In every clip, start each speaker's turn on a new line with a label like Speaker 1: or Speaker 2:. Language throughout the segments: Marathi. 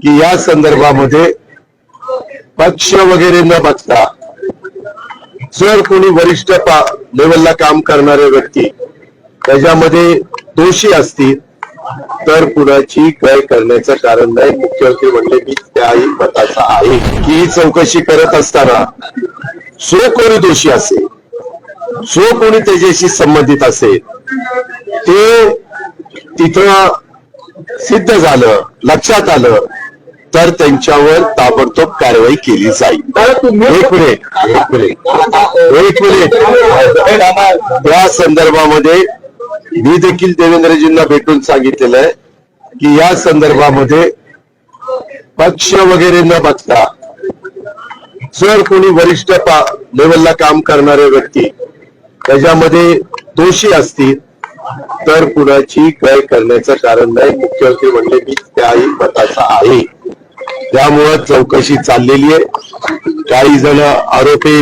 Speaker 1: की या संदर्भामध्ये पक्ष वगैरे न बघता जर कोणी वरिष्ठ लेवलला काम करणारे व्यक्ती त्याच्यामध्ये दोषी असतील तर कुणाची गय करण्याचं कारण नाही. मुख्यमंत्री म्हणले की त्याही मताचा आहे की ही चौकशी करत असताना जो कोणी दोषी असेल, जो कोणी त्याच्याशी संबंधित असेल, ते तिथं सिद्ध झालं, लक्षात आलं तर त्यांच्यावर ताबडतोब कारवाई केली जाईल. एक मिनिट त्या संदर्भामध्ये मी देखील देवेंद्रजींना भेटून सांगितलेलं आहे की या संदर्भामध्ये पक्ष वगैरे न बघता जर कोणी वरिष्ठ लेवलला काम करणारे व्यक्ती त्याच्यामध्ये दोषी असतील तर कुणाची गय करण्याचं कारण नाही. मुख्यमंत्री म्हणले की त्याही मताचा आहे. त्यामुळं चौकशी चाललेली आहे. काही जण आरोपी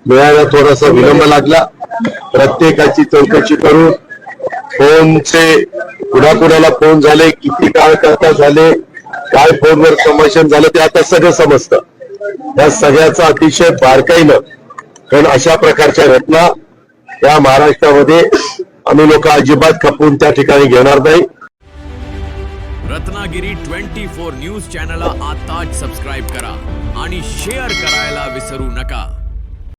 Speaker 1: मिळायला थोडासा विलंब लागला. प्रत्येकाची चौकशी करून फोनचे कुणाकुणाला फोन झाले, किती काळ करता झाले, काय फोनवर संभाषण झालं ते आता सगळं समजतं. या सगळ्याचा अतिशय बारकाईनं, कारण अशा प्रकारच्या घटना या महाराष्ट्रामध्ये आम्ही लोक अजिबात खपवून त्या ठिकाणी घेणार नाही.
Speaker 2: रत्नागिरी 24 न्यूज चॅनलला आताच सबस्क्राइब करा आणि शेअर करायला विसरू नका.